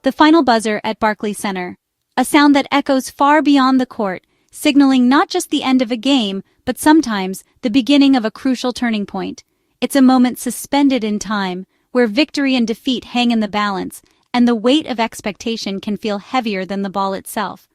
The final buzzer at Barclays Center. A sound that echoes far beyond the court, signaling not just the end of a game, but sometimes the beginning of a crucial turning point. It's a moment suspended in time, where victory and defeat hang in the balance, and the weight of expectation can feel heavier than the ball itself.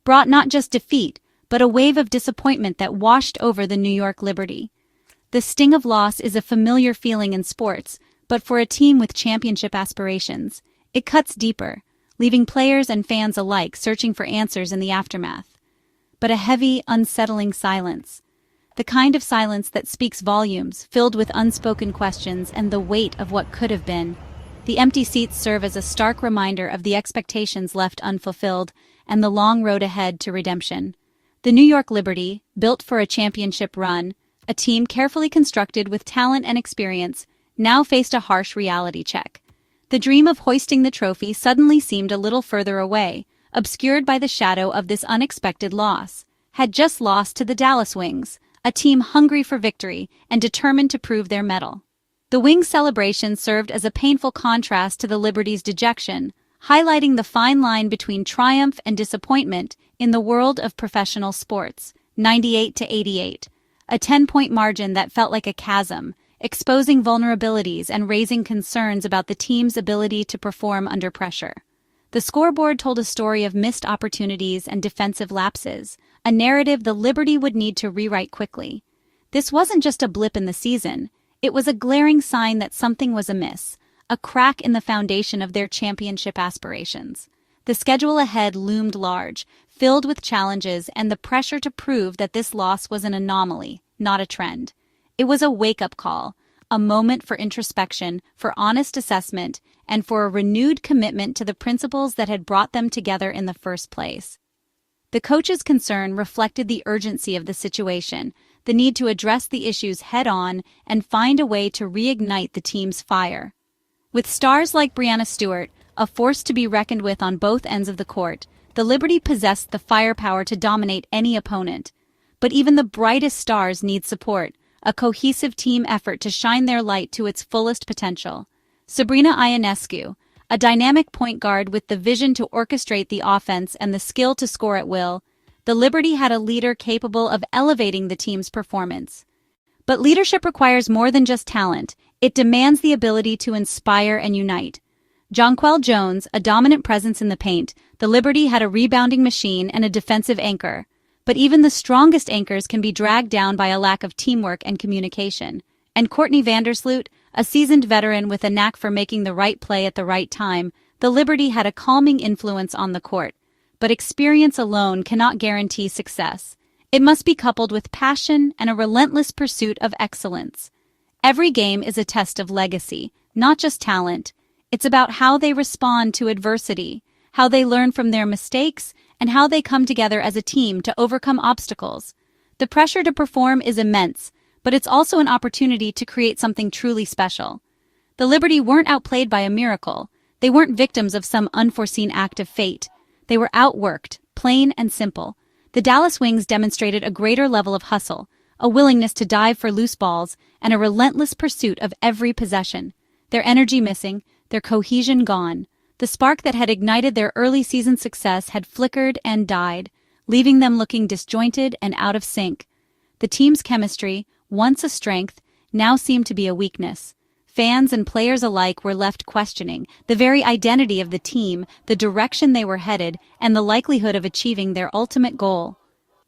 Brought not just defeat, but a wave of disappointment that washed over the New York Liberty. The sting of loss is a familiar feeling in sports, but for a team with championship aspirations, it cuts deeper, leaving players and fans alike searching for answers in the aftermath. But a heavy, unsettling silence. The kind of silence that speaks volumes, filled with unspoken questions and the weight of what could have been. The empty seats serve as a stark reminder of the expectations left unfulfilled and the long road ahead to redemption. The New York Liberty, built for a championship run, a team carefully constructed with talent and experience, now faced a harsh reality check. The dream of hoisting the trophy suddenly seemed a little further away, obscured by the shadow of this unexpected loss. Had just lost to the Dallaswings, a team hungry for victory and determined to prove their mettle. The Wings celebration served as a painful contrast to the Liberty's dejection, highlighting the fine line between triumph and disappointment in the world of professional sports. 98-88, a 10-point margin that felt like a chasm, exposing vulnerabilities and raising concerns about the team's ability to perform under pressure. The scoreboard told a story of missed opportunities and defensive lapses, a narrative the Liberty would need to rewrite quickly. This wasn't just a blip in the season, it was a glaring sign that something was amiss, a crack in the foundation of their championship aspirations. The schedule ahead loomed large, filled with challenges and the pressure to prove that this loss was an anomaly, not a trend. It was a wake-up call, a moment for introspection, for honest assessment, and for a renewed commitment to the principles that had brought them together in the first place. The coach's concern reflected the urgency of the situation, the need to address the issues head-on and find a way to reignite the team's fire. With stars like Breanna Stewart, a force to be reckoned with on both ends of the court, the Liberty possessed the firepower to dominate any opponent. But even the brightest stars need support, a cohesive team effort to shine their light to its fullest potential. Sabrina Ionescu, a dynamic point guard with the vision to orchestrate the offense and the skill to score at will, the Liberty had a leader capable of elevating the team's performance. But leadership requires more than just talent. It demands the ability to inspire and unite. Jonquel Jones, a dominant presence in the paint, the Liberty had a rebounding machine and a defensive anchor. But even the strongest anchors can be dragged down by a lack of teamwork and communication. And Courtney Vandersloot, a seasoned veteran with a knack for making the right play at the right time, the Liberty had a calming influence on the court. But experience alone cannot guarantee success. It must be coupled with passion and a relentless pursuit of excellence. Every game is a test of legacy, not just talent. It's about how they respond to adversity, how they learn from their mistakes, and how they come together as a team to overcome obstacles. The pressure to perform is immense, but it's also an opportunity to create something truly special. The Liberty weren't outplayed by a miracle. They weren't victims of some unforeseen act of fate. They were outworked, plain and simple. The Dallaswings demonstrated a greater level of hustle, a willingness to dive for loose balls, and a relentless pursuit of every possession. Their energy missing, their cohesion gone. The spark that had ignited their early season success had flickered and died, leaving them looking disjointed and out of sync. The team's chemistry, once a strength, now seemed to be a weakness. Fans and players alike were left questioning the very identity of the team, the direction they were headed, and the likelihood of achieving their ultimate goal.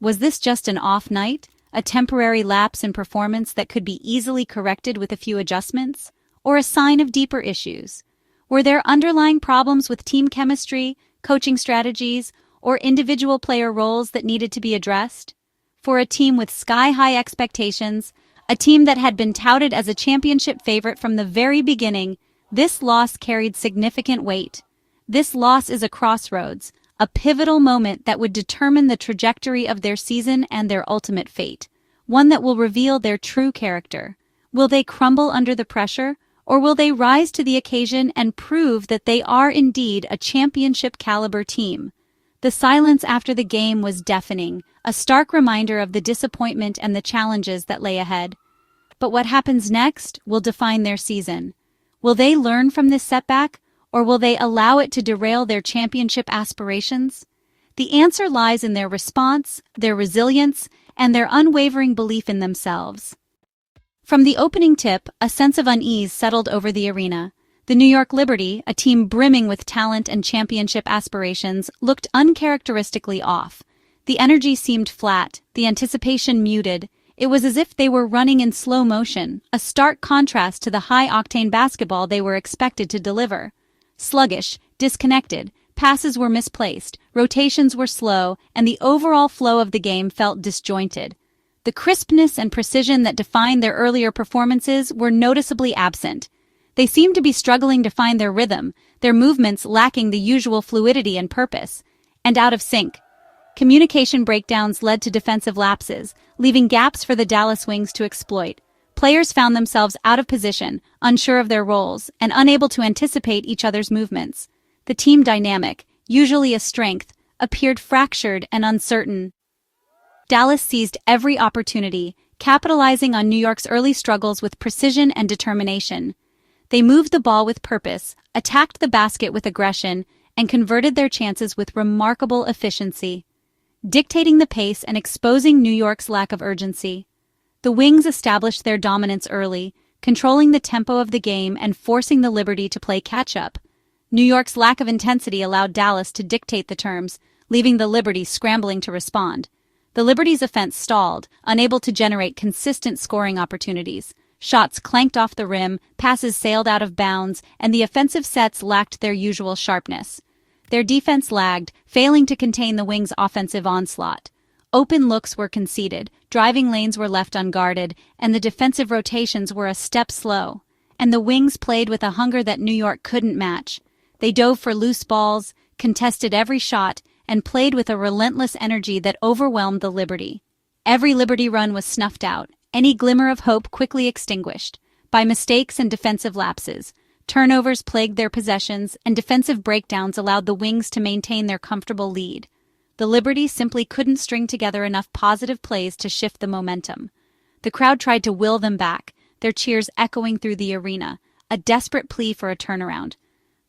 Was this just an off night, a temporary lapse in performance that could be easily corrected with a few adjustments, or a sign of deeper issues? Were there underlying problems with team chemistry, coaching strategies, or individual player roles that needed to be addressed? For a team with sky-high expectations, a team that had been touted as a championship favorite from the very beginning, this loss carried significant weight. This loss is a crossroads, a pivotal moment that would determine the trajectory of their season and their ultimate fate, one that will reveal their true character. Will they crumble under the pressure, or will they rise to the occasion and prove that they are indeed a championship-caliber team? The silence after the game was deafening, a stark reminder of the disappointment and the challenges that lay ahead. But what happens next will define their season. Will they learn from this setback, or will they allow it to derail their championship aspirations? The answer lies in their response, their resilience, and their unwavering belief in themselves. From the opening tip, a sense of unease settled over the arena. The New York Liberty, a team brimming with talent and championship aspirations, looked uncharacteristically off. The energy seemed flat, the anticipation muted. It was as if they were running in slow motion, a stark contrast to the high-octane basketball they were expected to deliver. Sluggish, disconnected, passes were misplaced, rotations were slow, and the overall flow of the game felt disjointed. The crispness and precision that defined their earlier performances were noticeably absent. They seemed to be struggling to find their rhythm, their movements lacking the usual fluidity and purpose, and out of sync. Communication breakdowns led to defensive lapses, leaving gaps for the Dallaswings to exploit. Players found themselves out of position, unsure of their roles, and unable to anticipate each other's movements. The team dynamic, usually a strength, appeared fractured and uncertain. Dallas seized every opportunity, capitalizing on New York's early struggles with precision and determination. They moved the ball with purpose, attacked the basket with aggression, and converted their chances with remarkable efficiency, dictating the pace and exposing New York's lack of urgency. The Wings established their dominance early, controlling the tempo of the game and forcing the Liberty to play catch-up. New York's lack of intensity allowed Dallas to dictate the terms, leaving the Liberty scrambling to respond. The Liberty's offense stalled, unable to generate consistent scoring opportunities. Shots clanked off the rim, passes sailed out of bounds, and the offensive sets lacked their usual sharpness. Their defense lagged, failing to contain the Wings' offensive onslaught. Open looks were conceded, driving lanes were left unguarded, and the defensive rotations were a step slow. And the Wings played with a hunger that New York couldn't match. They dove for loose balls, contested every shot, and played with a relentless energy that overwhelmed the Liberty. Every Liberty run was snuffed out, any glimmer of hope quickly extinguished, by mistakes and defensive lapses. Turnovers plagued their possessions, and defensive breakdowns allowed the Wings to maintain their comfortable lead. The Liberty simply couldn't string together enough positive plays to shift the momentum. The crowd tried to will them back, their cheers echoing through the arena, a desperate plea for a turnaround.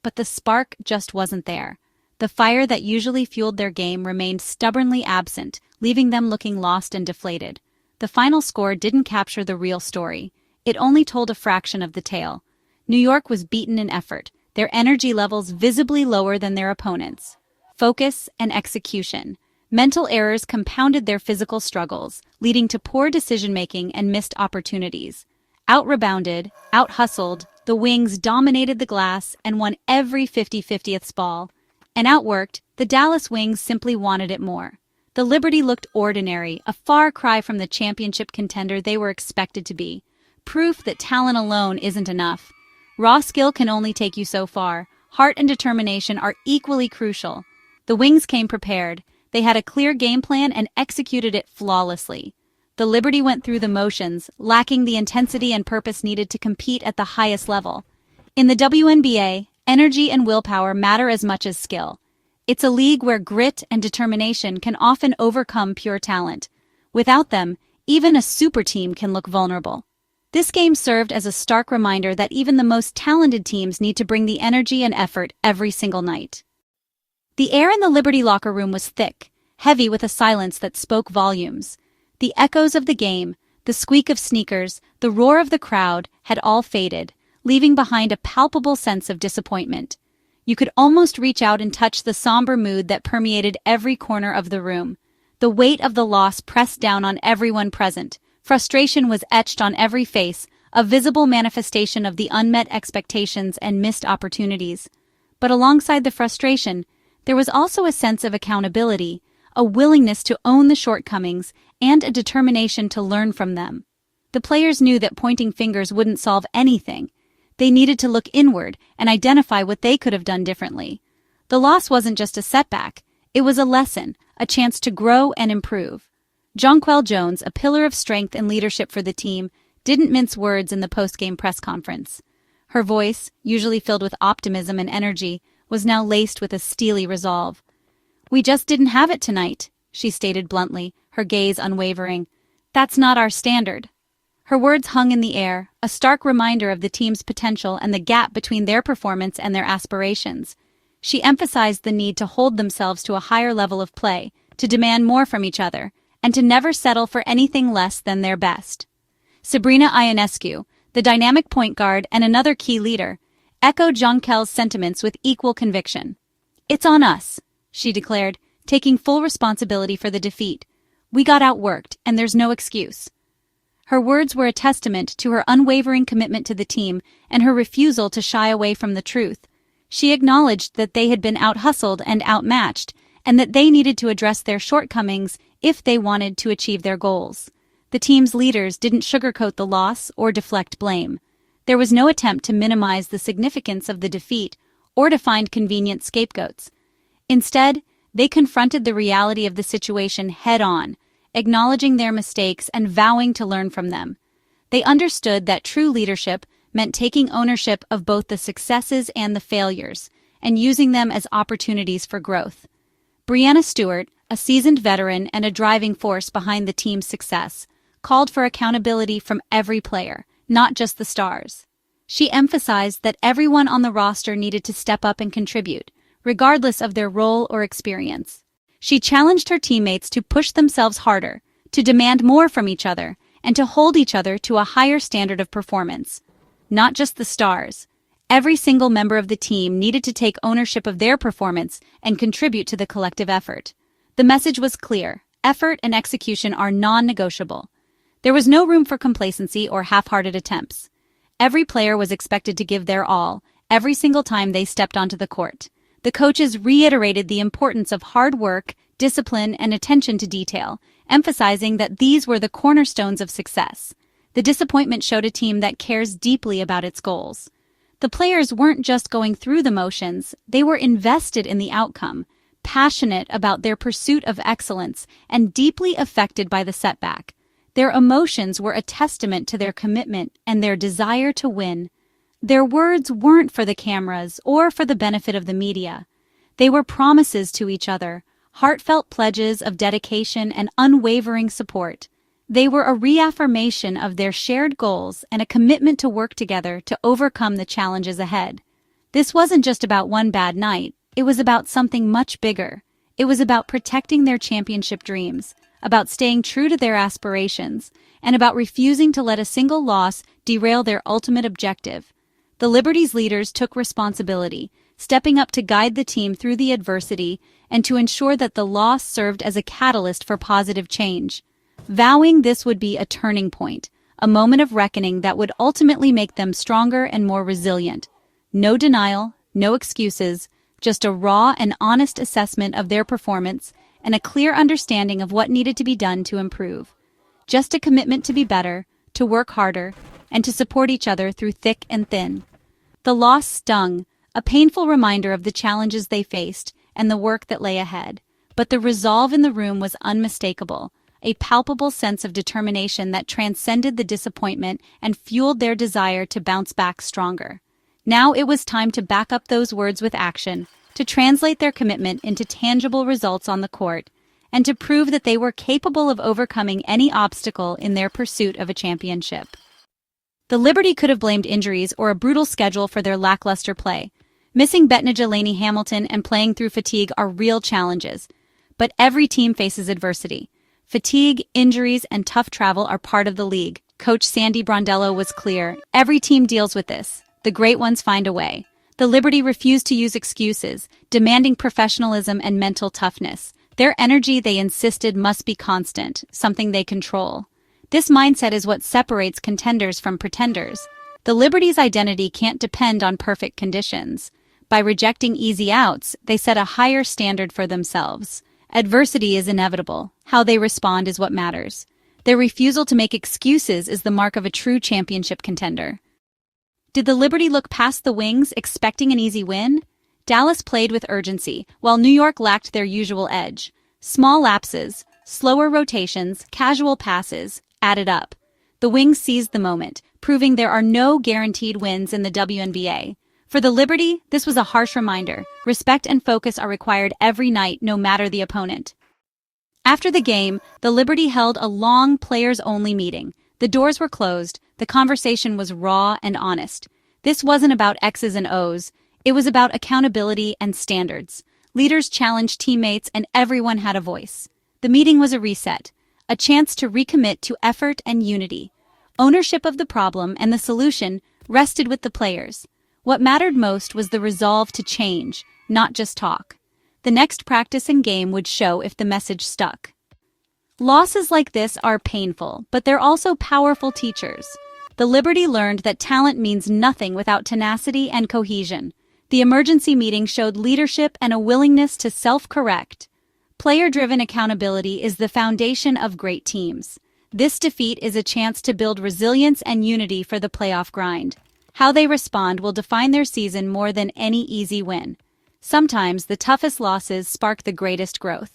But the spark just wasn't there. The fire that usually fueled their game remained stubbornly absent, leaving them looking lost and deflated. The final score didn't capture the real story. It only told a fraction of the tale. New York was beaten in effort, their energy levels visibly lower than their opponents. Focus and execution. Mental errors compounded their physical struggles, leading to poor decision-making and missed opportunities. Out-rebounded, out-hustled, the Wings dominated the glass and won every 50-50th ball. And outworked, the Dallas Wings simply wanted it more. The Liberty looked ordinary, a far cry from the championship contender they were expected to be. Proof that talent alone isn't enough. Raw skill can only take you so far. Heart and determination are equally crucial. The Wings came prepared. They had a clear game plan and executed it flawlessly. The Liberty went through the motions, lacking the intensity and purpose needed to compete at the highest level. In the WNBA, energy and willpower matter as much as skill. It's a league where grit and determination can often overcome pure talent. Without them, even a super team can look vulnerable. This game served as a stark reminder that even the most talented teams need to bring the energy and effort every single night. The air in the Liberty locker room was thick, heavy with a silence that spoke volumes. The echoes of the game, the squeak of sneakers, the roar of the crowd had all faded, leaving behind a palpable sense of disappointment. You could almost reach out and touch the somber mood that permeated every corner of the room. The weight of the loss pressed down on everyone present. Frustration was etched on every face, a visible manifestation of the unmet expectations and missed opportunities. But alongside the frustration, there was also a sense of accountability, a willingness to own the shortcomings, and a determination to learn from them. The players knew that pointing fingers wouldn't solve anything. They needed to look inward and identify what they could have done differently. The loss wasn't just a setback, it was a lesson, a chance to grow and improve. Jonquel Jones, a pillar of strength and leadership for the team, didn't mince words in the post-game press conference. Her voice, usually filled with optimism and energy, was now laced with a steely resolve. "We just didn't have it tonight," she stated bluntly, her gaze unwavering. "That's not our standard." Her words hung in the air, a stark reminder of the team's potential and the gap between their performance and their aspirations. She emphasized the need to hold themselves to a higher level of play, to demand more from each other, and to never settle for anything less than their best. Sabrina Ionescu, the dynamic point guard and another key leader, echoed Jonquel's sentiments with equal conviction. "It's on us," she declared, taking full responsibility for the defeat. "We got outworked, and there's no excuse." Her words were a testament to her unwavering commitment to the team and her refusal to shy away from the truth. She acknowledged that they had been out-hustled and outmatched, and that they needed to address their shortcomings if they wanted to achieve their goals. The team's leaders didn't sugarcoat the loss or deflect blame. There was no attempt to minimize the significance of the defeat or to find convenient scapegoats. Instead, they confronted the reality of the situation head-on, acknowledging their mistakes and vowing to learn from them. They understood that true leadership meant taking ownership of both the successes and the failures, and using them as opportunities for growth. Breanna Stewart, a seasoned veteran and a driving force behind the team's success, called for accountability from every player, not just the stars. She emphasized that everyone on the roster needed to step up and contribute, regardless of their role or experience. She challenged her teammates to push themselves harder, to demand more from each other, and to hold each other to a higher standard of performance. Not just the stars. Every single member of the team needed to take ownership of their performance and contribute to the collective effort. The message was clear: effort and execution are non-negotiable. There was no room for complacency or half-hearted attempts. Every player was expected to give their all, every single time they stepped onto the court. The coaches reiterated the importance of hard work, discipline, and attention to detail, emphasizing that these were the cornerstones of success. The disappointment showed a team that cares deeply about its goals. The players weren't just going through the motions, they were invested in the outcome, passionate about their pursuit of excellence, and deeply affected by the setback. Their emotions were a testament to their commitment and their desire to win. Their words weren't for the cameras or for the benefit of the media. They were promises to each other, heartfelt pledges of dedication and unwavering support. They were a reaffirmation of their shared goals and a commitment to work together to overcome the challenges ahead. This wasn't just about one bad night, it was about something much bigger. It was about protecting their championship dreams, about staying true to their aspirations, and about refusing to let a single loss derail their ultimate objective. The Liberty's leaders took responsibility, stepping up to guide the team through the adversity and to ensure that the loss served as a catalyst for positive change, vowing this would be a turning point, a moment of reckoning that would ultimately make them stronger and more resilient. No denial, no excuses, just a raw and honest assessment of their performance and a clear understanding of what needed to be done to improve. Just a commitment to be better, to work harder, and to support each other through thick and thin. The loss stung, a painful reminder of the challenges they faced and the work that lay ahead. But the resolve in the room was unmistakable, a palpable sense of determination that transcended the disappointment and fueled their desire to bounce back stronger. Now it was time to back up those words with action, to translate their commitment into tangible results on the court, and to prove that they were capable of overcoming any obstacle in their pursuit of a championship. The Liberty could have blamed injuries or a brutal schedule for their lackluster play. Missing Betnijah Laney Hamilton and playing through fatigue are real challenges. But every team faces adversity. Fatigue, injuries, and tough travel are part of the league. Coach Sandy Brondello was clear. Every team deals with this. The great ones find a way. The Liberty refused to use excuses, demanding professionalism and mental toughness. Their energy, they insisted, must be constant, something they control. This mindset is what separates contenders from pretenders. The Liberty's identity can't depend on perfect conditions. By rejecting easy outs, they set a higher standard for themselves. Adversity is inevitable. How they respond is what matters. Their refusal to make excuses is the mark of a true championship contender. Did the Liberty look past the Wings, expecting an easy win? Dallas played with urgency, while New York lacked their usual edge. Small lapses, slower rotations, casual passes added up. The Wings seized the moment, proving there are no guaranteed wins in the WNBA. For the Liberty, this was a harsh reminder. Respect and focus are required every night, no matter the opponent. After the game, the Liberty held a long players-only meeting. The The doors were closed, the conversation was raw and honest. This wasn't about X's and O's, it was about accountability and standards. Leaders challenged teammates and everyone had a voice. The meeting was a reset, a chance to recommit to effort and unity. Ownership of the problem and the solution rested with the players. What mattered most was the resolve to change, not just talk. The next practice and game would show if the message stuck. Losses like this are painful, but they're also powerful teachers. The Liberty learned that talent means nothing without tenacity and cohesion. The emergency meeting showed leadership and a willingness to self-correct. Player-driven accountability is the foundation of great teams. This defeat is a chance to build resilience and unity for the playoff grind. How they respond will define their season more than any easy win. Sometimes the toughest losses spark the greatest growth.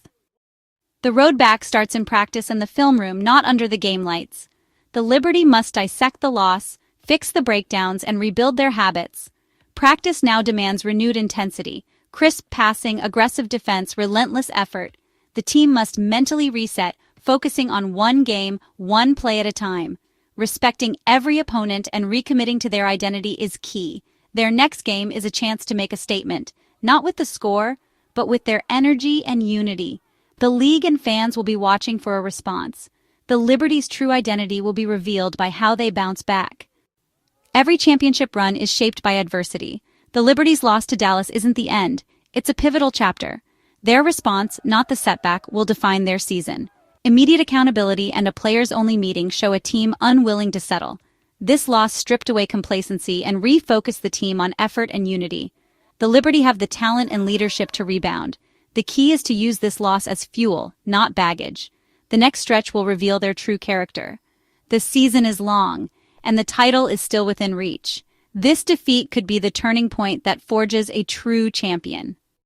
The road back starts in practice in the film room, not under the game lights. The Liberty must dissect the loss, fix the breakdowns, and rebuild their habits. Practice now demands renewed intensity, crisp passing, aggressive defense, relentless effort. The team must mentally reset, focusing on one game, one play at a time. Respecting every opponent and recommitting to their identity is key. Their next game is a chance to make a statement, not with the score, but with their energy and unity. The league and fans will be watching for a response. The Liberty's true identity will be revealed by how they bounce back. Every championship run is shaped by adversity. The Liberty's loss to Dallas isn't the end. It's a pivotal chapter. Their response, not the setback, will define their season. Immediate accountability and a players-only meeting show a team unwilling to settle. This loss stripped away complacency and refocused the team on effort and unity. The Liberty have the talent and leadership to rebound. The key is to use this loss as fuel, not baggage. The next stretch will reveal their true character. The season is long, and the title is still within reach. This defeat could be the turning point that forges a true champion.